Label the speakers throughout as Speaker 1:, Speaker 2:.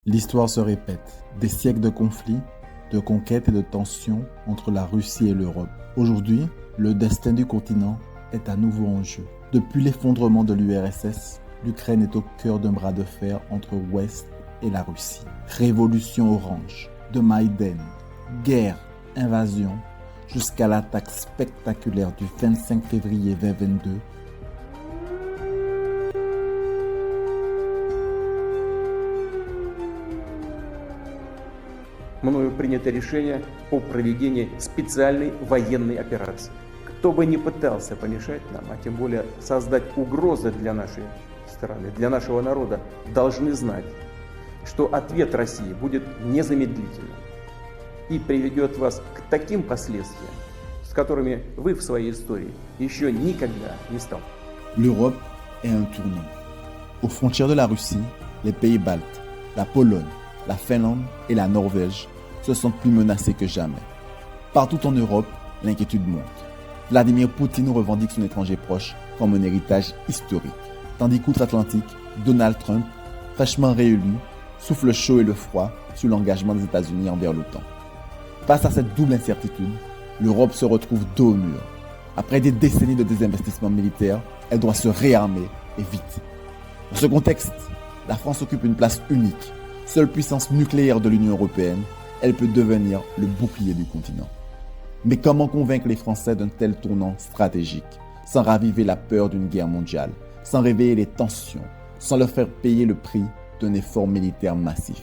Speaker 1: L'histoire se répète. Des siècles de conflits, de conquêtes et de tensions entre la Russie et l'Europe. Aujourd'hui, le destin du continent est à nouveau en jeu. Depuis l'effondrement de l'URSS, l'Ukraine est au cœur d'un bras de fer entre l'Ouest et la Russie. Révolution orange, de Maïdan, guerre, invasion, jusqu'à l'attaque spectaculaire du 25 février 2022.
Speaker 2: Мною принято решение о проведении специальной военной операции. Кто бы ни пытался помешать нам, а тем более создать угрозы для нашей страны, для нашего народа, должны знать, что ответ России будет незамедлительным и приведет вас к таким последствиям, с которыми вы в своей истории еще никогда не сталкивались.
Speaker 1: L'Europe est un tournant. Aux frontières de la Russie, les pays baltes, la Pologne, la Finlande et la Norvège se sentent plus menacés que jamais. Partout en Europe, l'inquiétude monte. Vladimir Poutine revendique son étranger proche comme un héritage historique. Tandis qu'outre-Atlantique, Donald Trump, fraîchement réélu, souffle le chaud et le froid sur l'engagement des États-Unis envers l'OTAN. Face à cette double incertitude, l'Europe se retrouve dos au mur. Après des décennies de désinvestissement militaire, elle doit se réarmer et vite. Dans ce contexte, la France occupe une place unique. Seule puissance nucléaire de l'Union européenne, elle peut devenir le bouclier du continent. Mais comment convaincre les Français d'un tel tournant stratégique, sans raviver la peur d'une guerre mondiale, sans réveiller les tensions, sans leur faire payer le prix d'un effort militaire massif?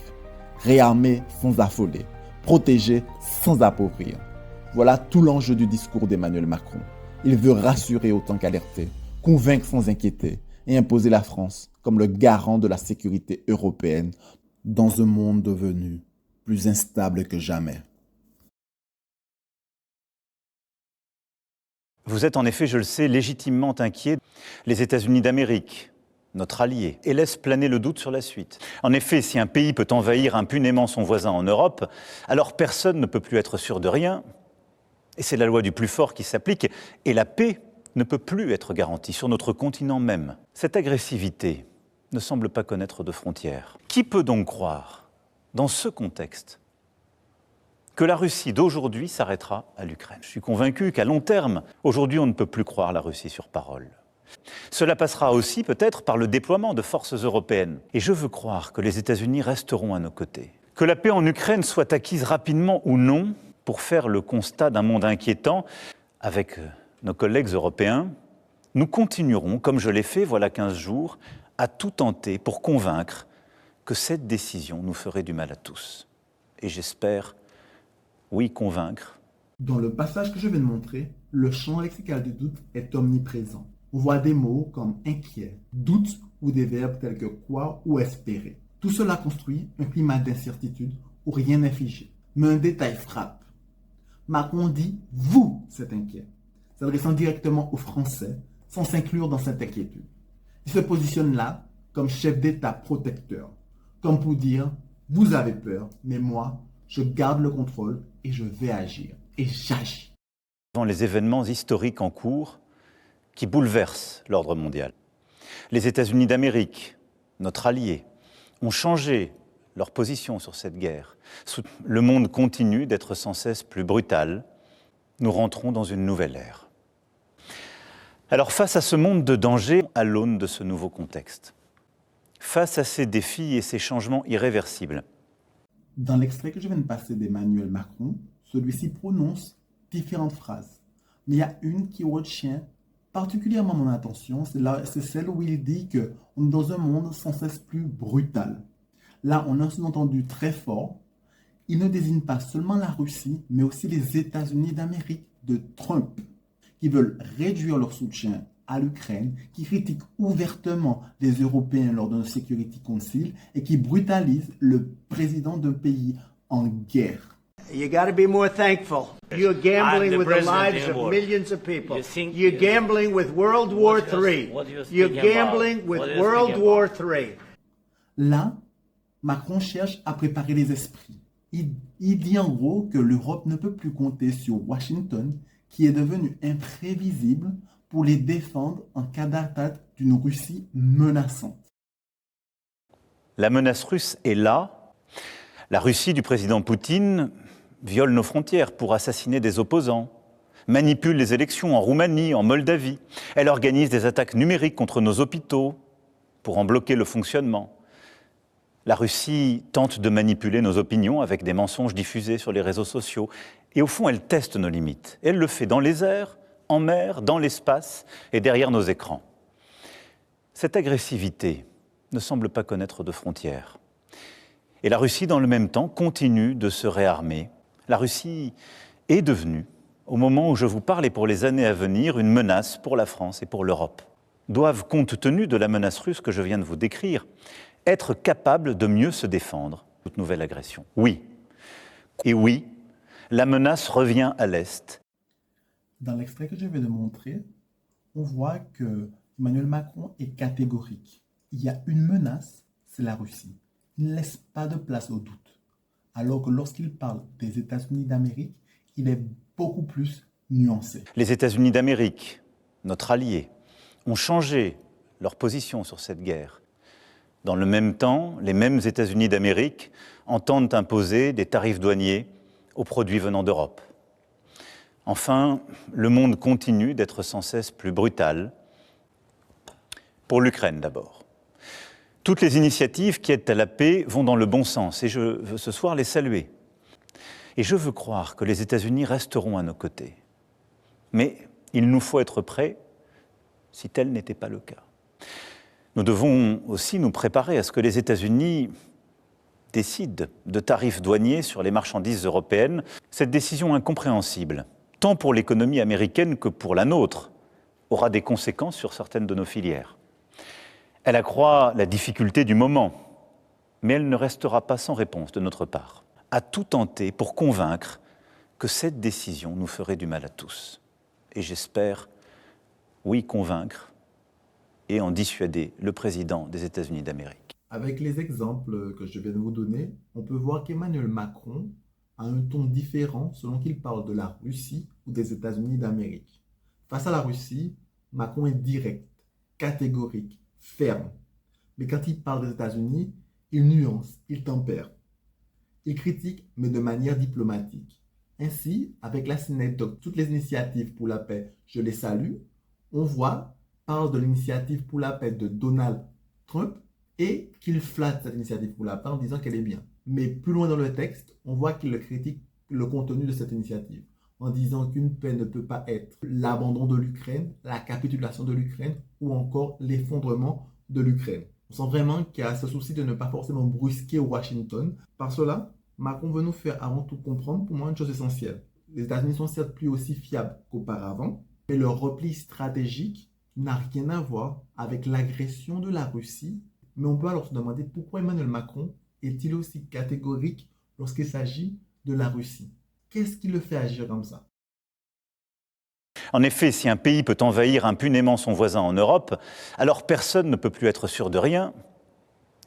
Speaker 1: Réarmer sans affoler, protéger sans appauvrir. Voilà tout l'enjeu du discours d'Emmanuel Macron. Il veut rassurer autant qu'alerter, convaincre sans inquiéter et imposer la France comme le garant de la sécurité européenne dans un monde devenu plus instable que jamais.
Speaker 3: Vous êtes en effet, je le sais, légitimement inquiet. Les États-Unis d'Amérique, notre allié, et laisse planer le doute sur la suite. En effet, si un pays peut envahir impunément son voisin en Europe, alors personne ne peut plus être sûr de rien. Et c'est la loi du plus fort qui s'applique. Et la paix ne peut plus être garantie sur notre continent même. Cette agressivité ne semble pas connaître de frontières. Qui peut donc croire, dans ce contexte, que la Russie d'aujourd'hui s'arrêtera à l'Ukraine? Je suis convaincu qu'à long terme, aujourd'hui, on ne peut plus croire la Russie sur parole. Cela passera aussi peut-être par le déploiement de forces européennes. Et je veux croire que les États-Unis resteront à nos côtés. Que la paix en Ukraine soit acquise rapidement ou non, pour faire le constat d'un monde inquiétant, avec nos collègues européens, nous continuerons, comme je l'ai fait voilà 15 jours, à tout tenter pour convaincre que cette décision nous ferait du mal à tous. Et j'espère, oui, convaincre.
Speaker 1: Dans le passage que je viens de montrer, le champ lexical du doute est omniprésent. On voit des mots comme inquiet, doute ou des verbes tels que croire ou espérer. Tout cela construit un climat d'incertitude où rien n'est figé. Mais un détail frappe. Macron dit « vous, c'est inquiet », s'adressant directement aux Français sans s'inclure dans cette inquiétude. Il se positionne là comme chef d'État protecteur, comme pour dire « vous avez peur, mais moi, je garde le contrôle et je vais agir. Et j'agis. »
Speaker 3: Devant les événements historiques en cours qui bouleversent l'ordre mondial, les États-Unis d'Amérique, notre allié, ont changé leur position sur cette guerre. Le monde continue d'être sans cesse plus brutal. Nous rentrons dans une nouvelle ère. Alors face à ce monde de danger, à l'aune de ce nouveau contexte, face à ces défis et ces changements irréversibles.
Speaker 1: Dans l'extrait que je viens de passer d'Emmanuel Macron, celui-ci prononce différentes phrases. Mais il y a une qui retient particulièrement mon attention, c'est celle où il dit qu'on est dans un monde sans cesse plus brutal. Là, on a un sous-entendu très fort. Il ne désigne pas seulement la Russie, mais aussi les États-Unis d'Amérique de Trump, qui veulent réduire leur soutien à l'Ukraine, qui critiquent ouvertement les Européens lors d'un Security Council et qui brutalisent le président d'un pays en guerre.
Speaker 4: You got to be more thankful. You're gambling with the lives of millions of people. You're gambling with World War III. You're gambling with World War III.
Speaker 1: Là, Macron cherche à préparer les esprits. Il dit en gros que l'Europe ne peut plus compter sur Washington, qui est devenu imprévisible, pour les défendre en cas d'attaque d'une Russie menaçante.
Speaker 3: La menace russe est là, La Russie du président Poutine viole nos frontières pour assassiner des opposants, manipule les élections en Roumanie, en Moldavie. Elle organise des attaques numériques contre nos hôpitaux pour en bloquer le fonctionnement. La Russie tente de manipuler nos opinions avec des mensonges diffusés sur les réseaux sociaux. Et au fond, elle teste nos limites. Elle le fait dans les airs, en mer, dans l'espace et derrière nos écrans. Cette agressivité ne semble pas connaître de frontières. Et la Russie, dans le même temps, continue de se réarmer. La Russie est devenue, au moment où je vous parle et pour les années à venir, une menace pour la France et pour l'Europe. Doivent, compte tenu de la menace russe que je viens de vous décrire, être capables de mieux se défendre de toute nouvelle agression. Oui. Et oui, la menace revient à l'Est.
Speaker 1: Dans l'extrait que je vais de montrer, on voit que Emmanuel Macron est catégorique. Il y a une menace, c'est la Russie. Il ne laisse pas de place au doute. Alors que lorsqu'il parle des États-Unis d'Amérique, il est beaucoup plus nuancé.
Speaker 3: Les États-Unis d'Amérique, notre allié, ont changé leur position sur cette guerre. Dans le même temps, les mêmes États-Unis d'Amérique entendent imposer des tarifs douaniers aux produits venant d'Europe. Enfin, le monde continue d'être sans cesse plus brutal. Pour l'Ukraine d'abord. Toutes les initiatives qui aident à la paix vont dans le bon sens et je veux ce soir les saluer. Et je veux croire que les États-Unis resteront à nos côtés. Mais il nous faut être prêts si tel n'était pas le cas. Nous devons aussi nous préparer à ce que les États-Unis décident de tarifs douaniers sur les marchandises européennes. Cette décision incompréhensible, tant pour l'économie américaine que pour la nôtre, aura des conséquences sur certaines de nos filières. Elle accroît la difficulté du moment, mais elle ne restera pas sans réponse de notre part. À tout tenter pour convaincre que cette décision nous ferait du mal à tous. Et j'espère, oui, convaincre et en dissuader le président des États-Unis d'Amérique.
Speaker 1: Avec les exemples que je viens de vous donner, on peut voir qu'Emmanuel Macron a un ton différent selon qu'il parle de la Russie ou des États-Unis d'Amérique. Face à la Russie, Macron est direct, catégorique, ferme. Mais quand il parle des États-Unis, il nuance, il tempère. Il critique, mais de manière diplomatique. Ainsi, avec la synecdoque, toutes les initiatives pour la paix, je les salue, on parle de l'initiative pour la paix de Donald Trump et qu'il flatte cette initiative pour la paix en disant qu'elle est bien. Mais plus loin dans le texte, on voit qu'il critique le contenu de cette initiative en disant qu'une paix ne peut pas être l'abandon de l'Ukraine, la capitulation de l'Ukraine ou encore l'effondrement de l'Ukraine. On sent vraiment qu'il y a ce souci de ne pas forcément brusquer Washington. Par cela, Macron veut nous faire avant tout comprendre pour moi une chose essentielle. Les États-Unis sont certes plus aussi fiables qu'auparavant, mais leur repli stratégique n'a rien à voir avec l'agression de la Russie. Mais on peut alors se demander pourquoi Emmanuel Macron est-il aussi catégorique lorsqu'il s'agit de la Russie? Qu'est-ce qui le fait agir comme ça?
Speaker 3: En effet, si un pays peut envahir impunément son voisin en Europe, alors personne ne peut plus être sûr de rien.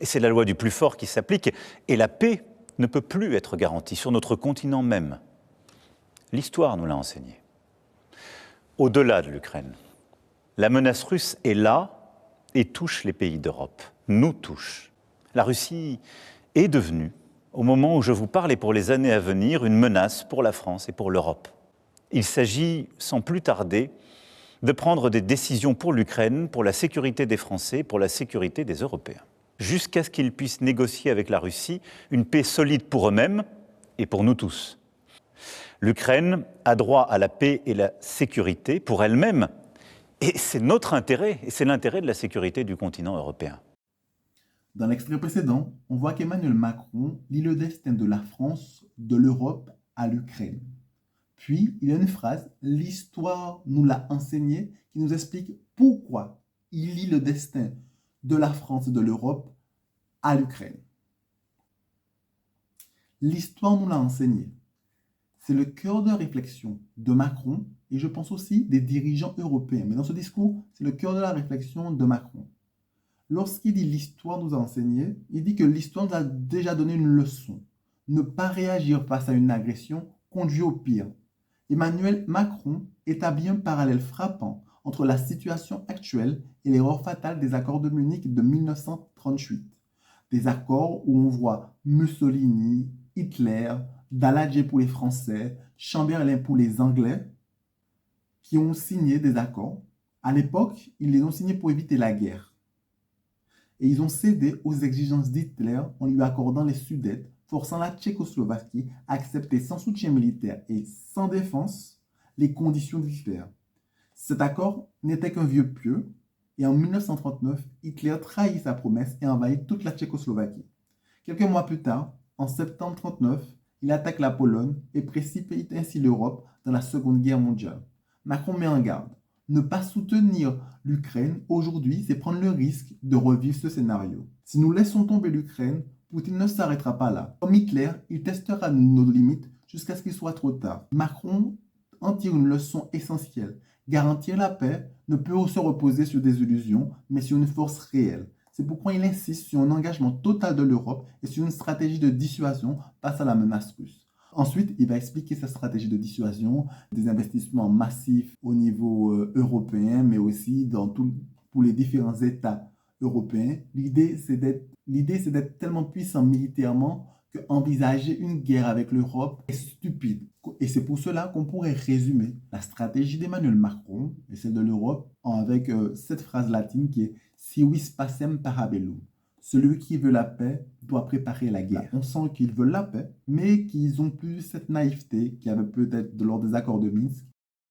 Speaker 3: Et c'est la loi du plus fort qui s'applique. Et la paix ne peut plus être garantie sur notre continent même. L'histoire nous l'a enseigné. Au-delà de l'Ukraine, la menace russe est là et touche les pays d'Europe, nous touche. La Russie est devenue, au moment où je vous parle et pour les années à venir, une menace pour la France et pour l'Europe. Il s'agit, sans plus tarder, de prendre des décisions pour l'Ukraine, pour la sécurité des Français, pour la sécurité des Européens, jusqu'à ce qu'ils puissent négocier avec la Russie une paix solide pour eux-mêmes et pour nous tous. L'Ukraine a droit à la paix et la sécurité pour elle-même, et c'est notre intérêt, et c'est l'intérêt de la sécurité du continent européen.
Speaker 1: Dans l'extrait précédent, on voit qu'Emmanuel Macron lie le destin de la France, de l'Europe à l'Ukraine. Puis, il y a une phrase, l'histoire nous l'a enseigné, qui nous explique pourquoi il lie le destin de la France et de l'Europe à l'Ukraine. L'histoire nous l'a enseigné. C'est le cœur de réflexion de Macron et je pense aussi des dirigeants européens. Mais dans ce discours, c'est le cœur de la réflexion de Macron. Lorsqu'il dit l'histoire nous a enseigné, il dit que l'histoire nous a déjà donné une leçon. Ne pas réagir face à une agression conduit au pire. Emmanuel Macron établit un parallèle frappant entre la situation actuelle et l'erreur fatale des accords de Munich de 1938. Des accords où on voit Mussolini, Hitler, Daladier pour les Français, Chamberlain pour les Anglais, qui ont signé des accords. À l'époque, ils les ont signés pour éviter la guerre. Et ils ont cédé aux exigences d'Hitler en lui accordant les Sudètes, forçant la Tchécoslovaquie à accepter sans soutien militaire et sans défense les conditions d'Hitler. Cet accord n'était qu'un vœu pieux, et en 1939, Hitler trahit sa promesse et envahit toute la Tchécoslovaquie. Quelques mois plus tard, en septembre 1939, il attaque la Pologne et précipite ainsi l'Europe dans la Seconde Guerre mondiale. Macron met en garde. Ne pas soutenir l'Ukraine aujourd'hui, c'est prendre le risque de revivre ce scénario. Si nous laissons tomber l'Ukraine, Poutine ne s'arrêtera pas là. Comme Hitler, il testera nos limites jusqu'à ce qu'il soit trop tard. Macron en tire une leçon essentielle. Garantir la paix ne peut se reposer sur des illusions, mais sur une force réelle. C'est pourquoi il insiste sur un engagement total de l'Europe et sur une stratégie de dissuasion face à la menace russe. Ensuite, il va expliquer sa stratégie de dissuasion, des investissements massifs au niveau européen, mais aussi pour les différents États européens. L'idée, c'est d'être tellement puissant militairement qu'envisager une guerre avec l'Europe est stupide. Et c'est pour cela qu'on pourrait résumer la stratégie d'Emmanuel Macron et celle de l'Europe avec cette phrase latine qui est « Si vis pacem para bellum ». Celui qui veut la paix doit préparer la guerre. On sent qu'ils veulent la paix, mais qu'ils ont plus cette naïveté qu'il y avait peut-être lors des accords de Minsk,